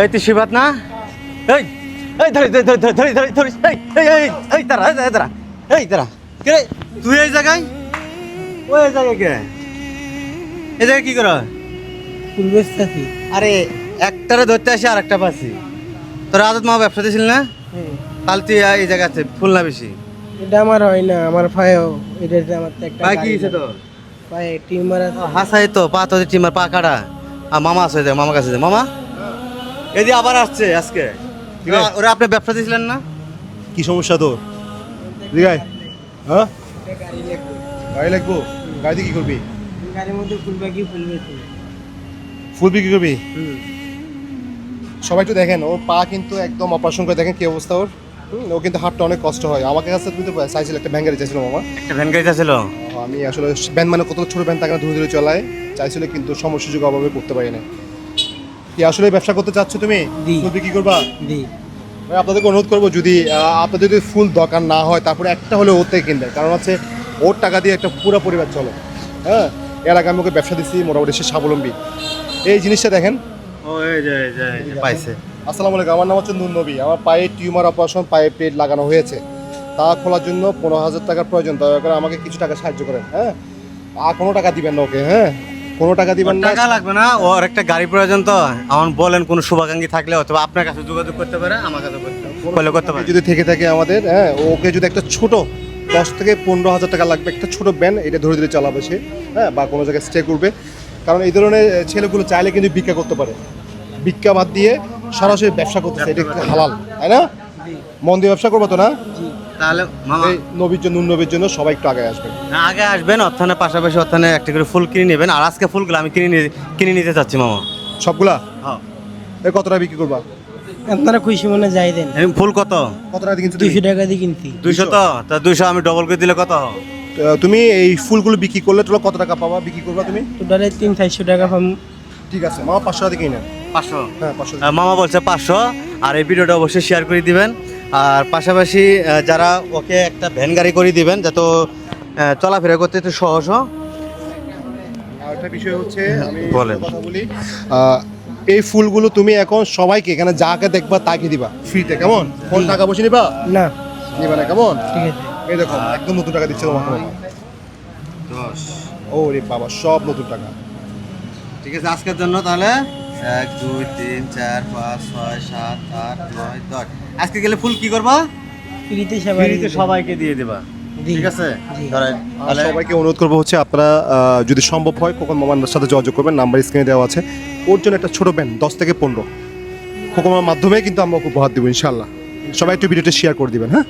এই তুই শিবাত না? এই এই ধরি ধরি ধরি ধরি ধরি ধরি এই এই এই এই তারা এই তারা এই তারা কে তুই এই জায়গায় ওই জায়গায় কে এই জায়গায় কি করা ফুল বেচতাছি। আরে একটারে ধরতে আসি আর একটা পাচ্ছি তোর আদত মা ব্যবসা দিয়েছিল না তাহলে তুই এই জায়গাতে ফুল না বেশি এটা আমার হয় না, আমার পায়েও এটা আমার তো একটা ভাই কি হয়েছে তো পায়ে টিউমার আছে। হাসাই তো পা তো টিমার পা কাটা আর মামা আছে মামা কাছে মামা এই যে আবার আসছে আজকে ওরা আপনি ব্যবসা দিয়েছিলেন না কি সমস্যা তোর? দিগাই হ্যাঁ এটা গাড়ি লাগবে। গাড়ি লাগবো? গাড়িতে কি করবি? গাড়ির মধ্যে ফুল বাকি ফুল বেচি। ফুল বিক্রি করবি? সবাই একটু দেখেন, ওর পা কিন্তু একদম অপারেশন করে দেখেন কি অবস্থা ওর। ও কিন্তু হাঁটতে অনেক কষ্ট হয়। আমাকে কাছে তুমি তো চাইছিল একটা ভ্যান গাড়ি চাইছিল মামা। একটা ভ্যান গাড়িটা ছিল আমি আসলে ভ্যান মানে কত ছোট ভ্যান তাকে ধরে ধরে চালায় চাইছিল, কিন্তু সমস্যা সুযোগ অভাবে করতে পারি না। কি আসলে ব্যবসা করতে চাচ্ছ তুমি? জি। ফুল বিক্রি করবা? জি। ভাই আপনাদেরকে অনুরোধ করবো, যদি আপনাদের যদি ফুল দরকার না হয় তারপরে একটা হলে ওর থেকে কিনবেন, কারণ হচ্ছে ওর টাকা দিয়ে একটা পুরো পরিবার চলে। হ্যাঁ, এর আগে আমি ওকে ব্যবসা দিচ্ছি, মোটামুটি সে স্বাবলম্বী। এই জিনিসটা দেখেন। ও এই যে পাইছে আসসালামু আলাইকুম, আমার নাম হচ্ছে নূর নবী। আমার পায়ে টিউমার অপারেশন, পায়ে প্লেট লাগানো হয়েছে। তা খোলার জন্য 15,000 টাকার প্রয়োজন। দয়া করে আমাকে কিছু টাকা সাহায্য করেন। হ্যাঁ, আর কোনো টাকা দিবেন না ওকে। হ্যাঁ, কোনো টাকা দিবেন না। টাকা লাগবে না, ওর একটা গাড়ি প্রয়োজন তো। আমার বলেন কোনো শুভাকাঙ্ক্ষী থাকলে অথবা আপনার কাছে যোগাযোগ করতে পারে, আমার কাছে করতে পারে। যদি থেকে থাকে আমাদের, হ্যাঁ, ওকে যদি একটা ছোট 10 থেকে 15,000 টাকা লাগবে, একটা ছোট ব্যান, এটা ধরে ধরে চালাবে সে। হ্যাঁ, বা কোনো জায়গায় স্টে করবে, কারণ এই ধরনের ছেলেগুলো চাইলে কিন্তু ভিক্ষা করতে পারে। ভিক্ষা বাদ দিয়ে সরাসরি ব্যবসা করতেছে, এটা একটা হালাল, তাই না? মন দিয়ে ব্যবসা করবো তো না? তাহলে মামা এই নবীর জন্য, নূর নবীর জন্য সবাই একটু আগে আসবেন। আগে আসবেন, অর্থানের পাশাপাশি অর্থানে একটা করে ফুল কিনে নেবেন। আর আজকে ফুলগুলো আমি কিনে নিতে চাচ্ছি মামা। সবগুলা? হ্যাঁ। এই কত টাকা বিক্রি করবা? আপনারা খুশি মনে যাই দেন। ফুল কত? কত টাকা দিয়ে কিনছো তুমি? 200 টাকা দিয়ে কিনছি। 200 তো? তা 200 আমি ডবল করে দিলে কত? তুমি এই ফুলগুলো বিক্রি করলে তোমরা কত টাকা পাবা? বিক্রি করবা তুমি? টোটালে 300-400 টাকা পাম। ঠিক আছে মামা, 500 টাকা দিয়ে কিনে নেন। 500? হ্যাঁ, 500। মামা বলছে 500। আর এই ভিডিওটা অবশ্যই শেয়ার করে দিবেন। আর পাশাপাশি যারা ওকে একটা ভ্যান গাড়ি করে দিবেন, যাতে ও চলাফেরা করতে একটু সহজ হয়। আর একটা বিষয় হচ্ছে, আমি বলেন। কথা বলি, এই ফুলগুলো তুমি এখন সবাইকে, এখানে যাকে দেখবা তাকে দিবা ফ্রিতে, কেমন? কোন টাকা পয়সা নিবা? না, নিবা না, কেমন? ঠিক আছে। এই দেখো একদম নতুন টাকা দিচ্ছে তোমাকে মামা। 10। ও রে বাবা, সব নতুন টাকা। ঠিক আছে, আজকের জন্য তাহলে 1 2 3 4 5 6 7 8 9 10। আজকে গেলে ফুল কি করবা? ফ্রিতে সবাই ফ্রিতে সবাইকে দিয়ে দিবা। জি। ঠিক আছে, জি। ধরেন আর তাহলে সবাইকে অনুরোধ করবো হচ্ছে, আপনারা যদি সম্ভব হয় খোকন মামার সাথে যোগাযোগ করবেন, নাম্বার স্ক্রিনে দেওয়া আছে। ওর জন্য একটা ছোট ব্যান্ড 10 থেকে 15 খোকন মামার মাধ্যমে কিন্তু আমরা ওকে উপহার দেবো ইনশাল্লাহ। সবাই একটু ভিডিওটা শেয়ার করে দিবেন। হ্যাঁ।